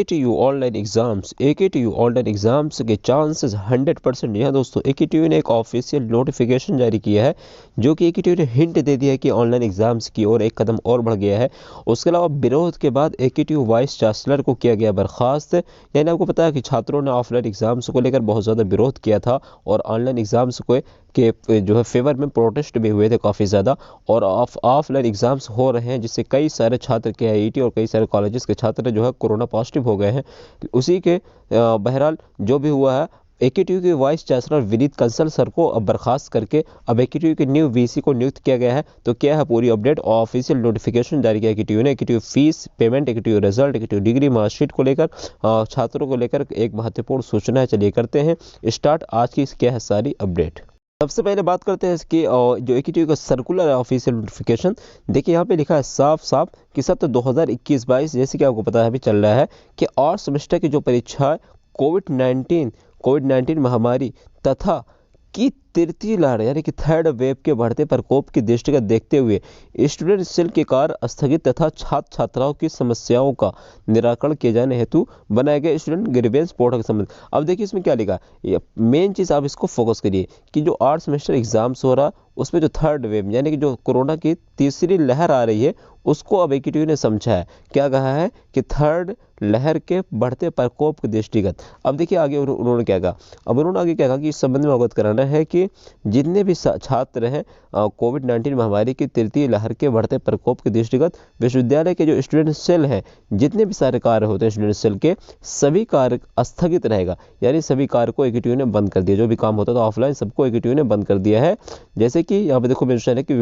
AKTU online exams के chances 100%। जी हाँ दोस्तों, AKTU ने एक ऑफिशियल नोटिफिकेशन जारी किया है जो कि AKTU ने हिंट दे दिया है कि ऑनलाइन एग्जाम्स की ओर एक कदम और बढ़ गया है। उसके अलावा विरोध के बाद AKTU वाइस चांसलर को किया गया बर्खास्त। यानी आपको पता है कि छात्रों ने ऑफलाइन एग्जाम्स को लेकर बहुत ज़्यादा विरोध किया था और ऑनलाइन एग्जाम्स को के जो है फेवर में प्रोटेस्ट भी हुए थे काफ़ी ज़्यादा, और ऑफलाइन एग्जाम्स हो रहे हैं जिससे कई सारे छात्र के IIT और कई सारे कॉलेजेस के छात्र जो है कोरोना पॉजिटिव हो गए हैं। उसी के बहरहाल जो भी हुआ है, AKTU के vice chancellor Vineet Kansal sir को अब बर्खास्त करके अब AKTU के न्यू VC को नियुक्त किया गया है। तो क्या है पूरी अपडेट, ऑफिशियल नोटिफिकेशन जारी किया AKTU ने। AKTU fees payment, AKTU result, AKTU degree marksheet को लेकर छात्रों को लेकर एक महत्वपूर्ण सूचना है। चलिए करते हैं स्टार्ट आज की क्या है सारी अपडेट। सबसे पहले बात करते हैं इसकी जो AKTU का सर्कुलर है ऑफिशियल नोटिफिकेशन। देखिए यहाँ पे लिखा है साफ साफ कि सत्र 2021-22 जैसे कि आपको पता है अभी चल रहा है कि 8 सेमेस्टर की जो परीक्षा है कोविड-19 महामारी तथा की तृतीय लहर यानी कि थर्ड वेव के बढ़ते प्रकोप की दृष्टिगत देखते हुए स्टूडेंट सेल के कार्य स्थगित तथा छात्र छात्राओं की समस्याओं का निराकरण किए जाने हेतु बनाए गए स्टूडेंट ग्रीवेंस पोर्टल के संबंध। अब देखिए इसमें क्या लिखा है, मेन चीज़ आप इसको फोकस करिए कि जो 8 सेमेस्टर एग्जाम्स हो रहा उसमें जो थर्ड वेव यानी कि जो कोरोना की तीसरी लहर आ रही है उसको अब AKTU ने समझा है। क्या कहा है कि थर्ड लहर के बढ़ते प्रकोप के दृष्टिगत। अब देखिए आगे उन्होंने क्या कहा, अब उन्होंने आगे क्या कहा कि इस संबंध में अवगत कराना है कि जितने भी छात्र हैं कोविड-19 महामारी की तृतीय लहर के बढ़ते प्रकोप के दृष्टिगत विश्वविद्यालय के जो स्टूडेंट सेल हैं, जितने भी सारे कार्य होते हैं स्टूडेंट सेल के, सभी कार्य स्थगित रहेगा। यानी सभी कार्य को AKTU ने बंद कर दिया। जो भी काम होता था ऑफलाइन सबको AKTU ने बंद कर दिया है। जैसे कि यहाँ पे देखो मेंशन है कि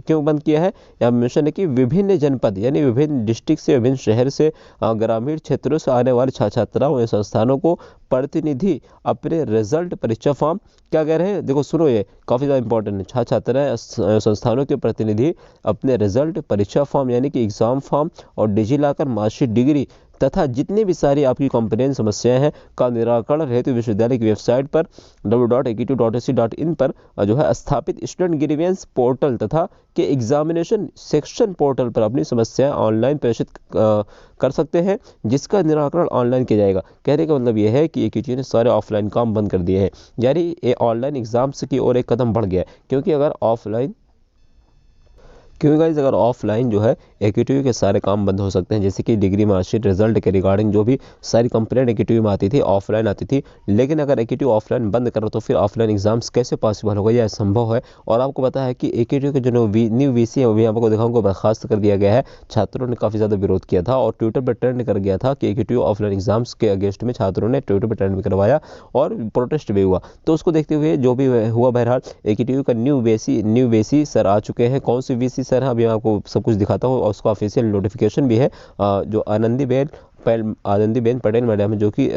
क्यों बंद किया है, यहाँ मेंशन है कि विभिन्न जनपद यानी विभिन्न डिस्ट्रिक्ट से, विभिन्न शहर से, ग्रामीण क्षेत्रों से आने वाले छात्राओं या संस्थानों को प्रतिनिधि अपने रिजल्ट परीक्षा फॉर्म, क्या कह रहे हैं देखो सुनो, ये काफ़ी ज़्यादा इंपॉर्टेंट है, छात्र संस्थानों के प्रतिनिधि अपने रिजल्ट परीक्षा फॉर्म यानी कि एग्जाम फॉर्म और डिजिलॉकर मार्कशीट डिग्री तथा जितनी भी सारी आपकी कंप्लेंट समस्याएं हैं का निराकरण हेतु विश्वविद्यालय की वेबसाइट पर www.aktu.ac.in पर जो है स्थापित स्टूडेंट ग्रीवेंस पोर्टल तथा के एग्जामिनेशन सेक्शन पोर्टल पर अपनी समस्याएं ऑनलाइन प्रेषित कर सकते हैं, जिसका निराकरण ऑनलाइन किया जाएगा। कहने का मतलब यह है कि AKTU ने सारे ऑफलाइन काम बंद कर दिए हैं, यानी ये ऑनलाइन एग्जाम्स की ओर एक कदम बढ़ गया है। क्योंकि अगर ऑफलाइन जो है AKTU के सारे काम बंद हो सकते हैं, जैसे कि डिग्री मार्कशीट रिजल्ट के रिगार्डिंग जो भी सारी कंप्लेंट AKTU में आती थी ऑफलाइन आती थी। लेकिन अगर AKTU ऑफलाइन बंद करो तो फिर ऑफलाइन एग्जाम्स कैसे पॉसिबल होगा, यह संभव है। और आपको पता है कि AKTU के जो न्यू VC है वो भी आपको दिखाऊंगा बर्खास्त कर दिया गया है। छात्रों ने काफ़ी ज़्यादा विरोध किया था और ट्विटर पर ट्रेंड कर गया था कि AKTU ऑफलाइन एग्जाम्स के अगेंस्ट में छात्रों ने ट्विटर पर ट्रेंड भी करवाया और प्रोटेस्ट भी हुआ। तो उसको देखते हुए जो भी हुआ बहरहाल AKTU का न्यू VC सर आ चुके हैं। कौन सी VC सर है अभी आपको सब कुछ दिखाता हूँ और उसका ऑफिशियल नोटिफिकेशन भी है। जो आनंदीबेन पटेल मैडम है जो कि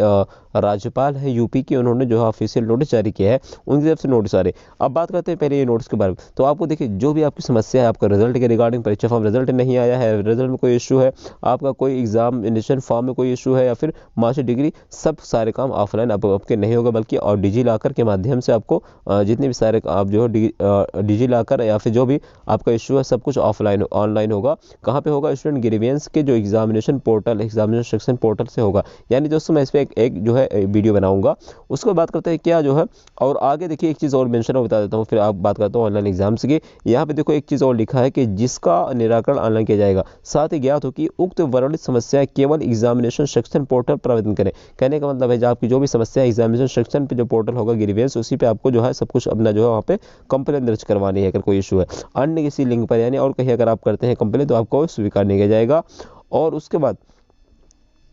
राज्यपाल है यूपी की, उन्होंने जो है ऑफिशियल नोटिस जारी किया है, उनकी तरफ से नोटिस आ रहे। अब बात करते हैं पहले ये नोटिस के बारे में। तो आपको देखिए जो भी आपकी समस्या है, आपका रिजल्ट के रिगार्डिंग परीक्षा फॉर्म रिजल्ट नहीं आया है, रिजल्ट में कोई इशू है, आपका कोई एग्जामिनेशन फॉर्म में कोई इशू है या फिर मास्टर डिग्री, सब सारे काम ऑफलाइन आपके नहीं होगा बल्कि और डिजिलॉकर के माध्यम से आपको जितने भी सारे आप जो है डिजिलॉकर या फिर जो भी आपका इशू है सब कुछ ऑनलाइन होगा। कहाँ पे होगा, स्टूडेंट ग्रीवेंस के जो एग्जामिनेशन सेक्शन पोर्टल से होगा। यानी दोस्तों मैं इस पर एक जो है वीडियो बनाऊंगा। उसको बात करते हैं क्या जो है, और आगे देखिए एक चीज़ और मेंशन और बता देता हूँ, फिर आप बात करता हूँ ऑनलाइन एग्जाम्स की। यहाँ पे देखो एक चीज़ और लिखा है कि जिसका निराकरण ऑनलाइन किया जाएगा। साथ ही ज्ञात हो कि उक्त वर्णित समस्याएं केवल एग्जामिनेशन सेक्शन पोर्टल पर आवेदन करें। कहने का मतलब है जो आपकी जो भी समस्या है एग्जामिनेशन सेक्शन पे जो पोर्टल होगा ग्रीवेंस, उसी पे आपको जो है सब कुछ अपना जो है वहाँ पे कंप्लेन दर्ज करवानी है अगर कोई इशू है। अन्य किसी लिंक पर यानी और कहीं अगर आप करते हैं कंप्लेन तो आपको स्वीकार नहीं किया जाएगा। और उसके बाद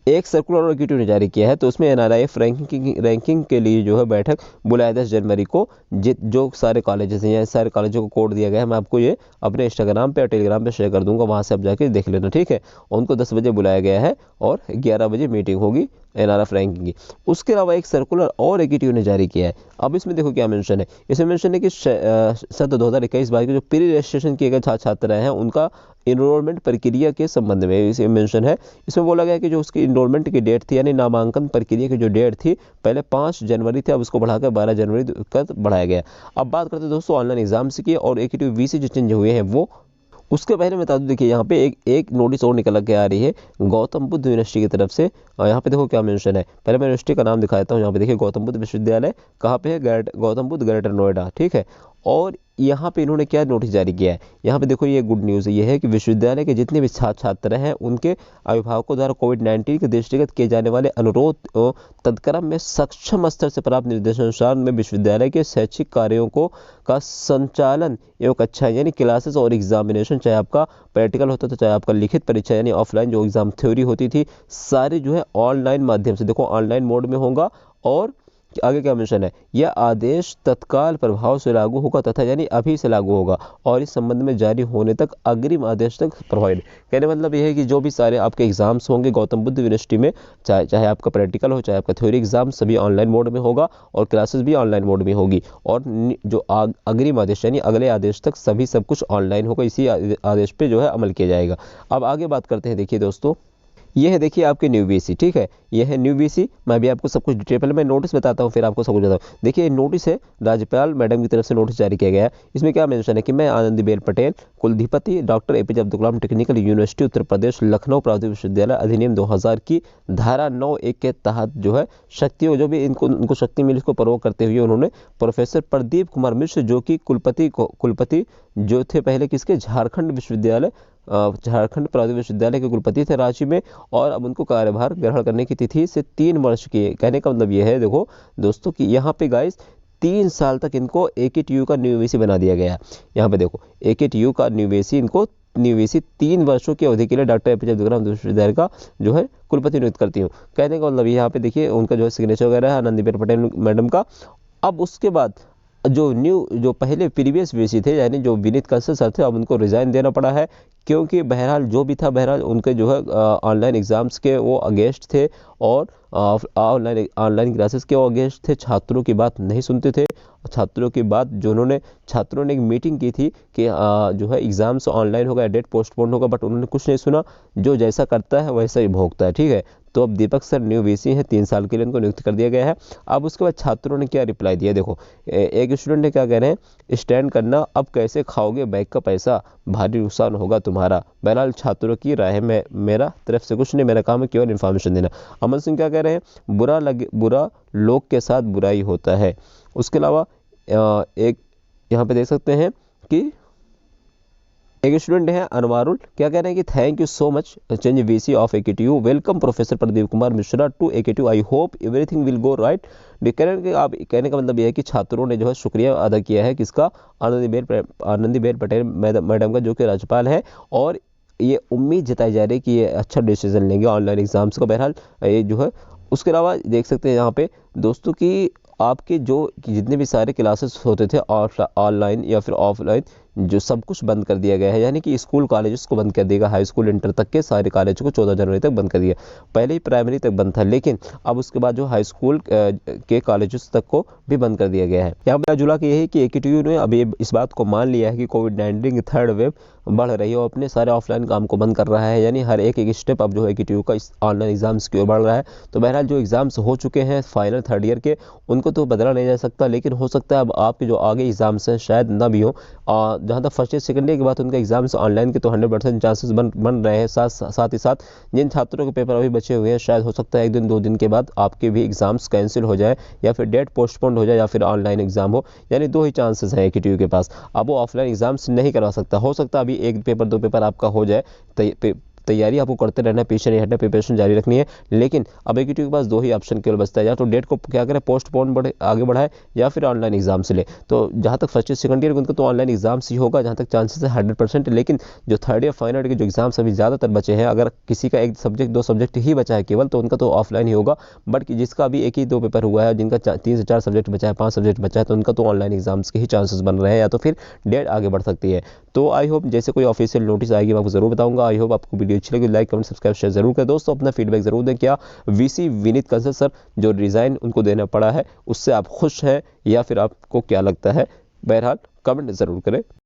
एक सर्कुलर AKTU ने जारी किया है, तो उसमें NRIF रैंकिंग के लिए जो है बैठक बुलाया 10 जनवरी को। जो सारे कॉलेजेस हैं, सारे कॉलेजों को कोड दिया गया है, मैं आपको ये अपने इंस्टाग्राम पे और टेलीग्राम पे शेयर कर दूंगा, वहाँ से आप जाके देख लेना, ठीक है। उनको 10 बजे बुलाया गया है और 11 बजे मीटिंग होगी NRF रैंकिंग की। उसके अलावा एक सर्कुलर और AKTU ने जारी किया है। अब इसमें देखो क्या मेंशन है, इसमें मेंशन है कि सत्र 2021-22 के जो प्री रजिस्ट्रेशन किए गए छात्र हैं उनका इनरोलमेंट प्रक्रिया के संबंध में इसे मेंशन है। इसमें बोला गया कि जो उसकी इनरोलमेंट की डेट थी यानी नामांकन प्रक्रिया की जो डेट थी पहले 5 जनवरी थी, अब उसको बढ़ाकर 12 जनवरी तक बढ़ाया गया। अब बात करते हैं दोस्तों ऑनलाइन एग्जाम्स की, और AKTU VC जो चेंज हुए हैं उसके पहले बता दूं, देखिए यहाँ पे एक नोटिस और निकल के आ रही है गौतम बुद्ध यूनिवर्सिटी की तरफ से। और यहाँ पे देखो क्या मेंशन है, पहले मैं यूनिवर्सिटी का नाम दिखा देता हूँ। यहाँ पे देखिए गौतम बुद्ध विश्वविद्यालय कहाँ पे है, गौतम बुद्ध ग्रेटर नोएडा, ठीक है। और यहाँ पे इन्होंने क्या नोटिस जारी किया है, यहाँ पे देखो ये गुड न्यूज़ ये है कि विश्वविद्यालय के जितने भी छात्र छात्र हैं उनके अभिभावकों द्वारा कोविड-19 के दृष्टिगत किए जाने वाले अनुरोध तत्क्रम में सक्षम स्तर से प्राप्त निर्देशानुसार में विश्वविद्यालय के शैक्षिक कार्यों को का संचालन एवं कक्षा यानी क्लासेस और एग्जामिनेशन, चाहे आपका प्रैक्टिकल होता था चाहे आपका लिखित परीक्षा यानी ऑफलाइन जो एग्जाम थ्योरी होती थी, सारी जो है ऑनलाइन माध्यम से, देखो ऑनलाइन मोड में होगा। और आगे क्या मेंशन है, यह आदेश तत्काल प्रभाव से लागू होगा तथा यानी अभी से लागू होगा और इस संबंध में जारी होने तक अग्रिम आदेश तक प्रभावी। कहने मतलब यह है कि जो भी सारे आपके एग्जाम्स होंगे गौतम बुद्ध यूनिवर्सिटी में, चाहे आपका प्रैक्टिकल हो चाहे आपका थ्योरी एग्जाम, सभी ऑनलाइन मोड में होगा और क्लासेस भी ऑनलाइन मोड में होगी। और जो अग्रिम आदेश यानी अगले आदेश तक सभी सब कुछ ऑनलाइन होगा, इसी आदेश पे जो है अमल किया जाएगा। अब आगे बात करते हैं, देखिए दोस्तों ये है, देखिए आपके न्यू बीसी, ठीक है, ये है न्यू बीसी। मैं भी आपको सब कुछ डिटेल, पहले मैं नोटिस बताता हूँ फिर आपको सब कुछ बताता हूँ। देखिए नोटिस है, राज्यपाल मैडम की तरफ से नोटिस जारी किया गया है। इसमें क्या मेंशन है कि मैं Anandiben Patel, कुलधिपति doctor APJ Abdul Kalam technical university Uttar Pradesh Lucknow प्रादेशिक विश्वविद्यालय अधिनियम 2000 की धारा 9(1) के तहत जो है शक्तियों जो भी इनको शक्ति मिली इसको प्रयोग करते हुए उन्होंने प्रोफेसर प्रदीप कुमार मिश्र जो कि कुलपति जो थे पहले किसके, झारखंड विश्वविद्यालय, झारखंड प्रादेशिक विश्वविद्यालय के कुलपति थे रांची में, और अब उनको कार्यभार ग्रहण करने की तिथि से 3 वर्ष की। कहने का मतलब ये है देखो दोस्तों कि यहाँ पे गाइस 3 साल तक इनको AKTU का न्यू वीसी बना दिया गया है। यहाँ पे देखो AKTU का न्यू वीसी 3 वर्षों की अवधि के लिए डॉक्टर एपीजे अब्दुल कलाम विश्वविद्यालय का जो है कुलपति नियुक्त करती हूँ। कहने का मतलब यहाँ पे देखिए उनका जो है सिग्नेचर वगैरह है आनंदीबेन पटेल मैडम का। अब उसके बाद जो पहले प्रीवियस वीसी थे यानी जो विनीत कंसल सर थे, अब उनको रिजाइन देना पड़ा है क्योंकि बहरहाल जो भी था, बहरहाल उनके जो है ऑनलाइन एग्जाम्स के वो अगेंस्ट थे और ऑनलाइन क्लासेस के वो अगेंस्ट थे, छात्रों की बात नहीं सुनते थे। छात्रों की बात छात्रों ने एक मीटिंग की थी कि जो है एग्जाम्स ऑनलाइन होगा, डेट पोस्टपोन होगा, बट उन्होंने कुछ नहीं सुना। जो जैसा करता है वैसा ही भोगता है, ठीक है। तो अब दीपक सर न्यू वीसी हैं, 3 साल के लिए उनको नियुक्त कर दिया गया है। अब उसके बाद छात्रों ने क्या रिप्लाई दिया, देखो एक स्टूडेंट ने क्या कह रहे हैं, स्टैंड करना, अब कैसे खाओगे बैग का पैसा, भारी नुकसान होगा तुम्हारा। बहरहाल छात्रों की राय है, मेरा तरफ से कुछ नहीं, मेरा काम है केवल इन्फॉर्मेशन देना। अमन सिंह क्या कह रहे हैं, बुरा लोग के साथ बुराई होता है। उसके अलावा एक यहाँ पे देख सकते हैं कि एक स्टूडेंट है अनवारुल, क्या कह रहे हैं कि thank you so much change VC of AKTU, welcome professor Pradeep Kumar Mishra to AKTU, I hope everything will go right. कहने का मतलब यह है कि छात्रों ने जो है शुक्रिया अदा किया है किसका, आनंदीबेन पटेल मैडम का जो कि राज्यपाल है, और ये उम्मीद जताई जा रही है कि ये अच्छा डिसीजन लेंगे ऑनलाइन एग्जाम्स का। बहरहाल ये जो है, उसके अलावा देख सकते हैं यहाँ पे दोस्तों की आपके जो जितने भी सारे क्लासेस होते थे ऑनलाइन या फिर ऑफलाइन, जो सब कुछ बंद कर दिया गया है, यानी कि स्कूल कॉलेजेस को बंद कर देगा, हाई स्कूल इंटर तक के सारे कॉलेज को 14 जनवरी तक बंद कर दिया। पहले ही प्राइमरी तक बंद था, लेकिन अब उसके बाद जो हाई स्कूल के कॉलेजेस तक को भी बंद कर दिया गया है। यहाँ पे जुला के यही कि AKTU ने अभी इस बात को मान लिया है कि कोविड-19 की 3rd वेव बढ़ रही है और अपने सारे ऑफलाइन काम को बंद कर रहा है, यानी हर एक स्टेप अब जो AKTU का ऑनलाइन एग्जाम्स की ओर बढ़ रहा है। तो बहरहाल जो एग्जाम्स हो चुके हैं फाइनल 3rd ईयर के, उनको तो बदला नहीं जा सकता, लेकिन हो सकता है अब आपके जो आगे एग्जाम्स हैं शायद ना भी हो। जहाँ तक फर्स्ट ईयर सेकंड ईयर के बाद उनके एग्जाम्स ऑनलाइन के तो 100% चांसेस बन रहे हैं। साथ ही साथ जिन छात्रों के पेपर अभी बचे हुए हैं, शायद हो सकता है 1 दिन 2 दिन के बाद आपके भी एग्जाम्स कैंसिल हो जाए या फिर डेट पोस्टपोन्ड हो जाए या फिर ऑनलाइन एग्जाम हो, यानी 2 ही चांसेस हैं AKTU के पास। अब वो ऑफलाइन एग्जाम्स नहीं करवा सकता, हो सकता है अभी 1 पेपर 2 पेपर आपका हो जाए, तैयारी आपको करते रहना है, पीछे नहीं हटना, प्रिपरेशन जारी रखनी है। लेकिन अब AKTU के पास 2 ही ऑप्शन केवल बचता है, या तो डेट को क्या करें पोस्टपोन आगे बढ़ाए या फिर ऑनलाइन एग्जाम से ले। तो जहाँ तक फर्स्ट ईयर सेकंड ईयर उनका तो ऑनलाइन एग्जाम्स ही होगा, जहाँ तक चांसेस है 100%। लेकिन जो 3rd ईयर फाइनल ईयर के जो एग्जाम्स अभी ज़्यादातर बचे हैं, अगर किसी का 1 सब्जेक्ट 2 सब्जेक्ट ही बचा है केवल, तो उनका तो ऑफलाइन ही होगा। बट जिसका अभी 1 ही 2 पेपर हुआ है, जिनका 3 से 4 सब्जेक्ट बचा है, 5 सब्जेक्ट बचा है, तो उनका तो ऑनलाइन एग्जाम्स के ही चांसेस बन रहे हैं, या तो फिर डेट आगे बढ़ सकती है। तो आई होप जैसे कोई ऑफिशियल नोटिस आएगी मैं आपको जरूर बताऊंगा। आई होप आपको वीडियो अच्छी लगी, लाइक कमेंट सब्सक्राइब शेयर जरूर करें दोस्तों। अपना फीडबैक जरूर दें, क्या वीसी विनीत कंसल सर जो रिजाइन उनको देना पड़ा है उससे आप खुश हैं या फिर आपको क्या लगता है, बहरहाल कमेंट जरूर करें।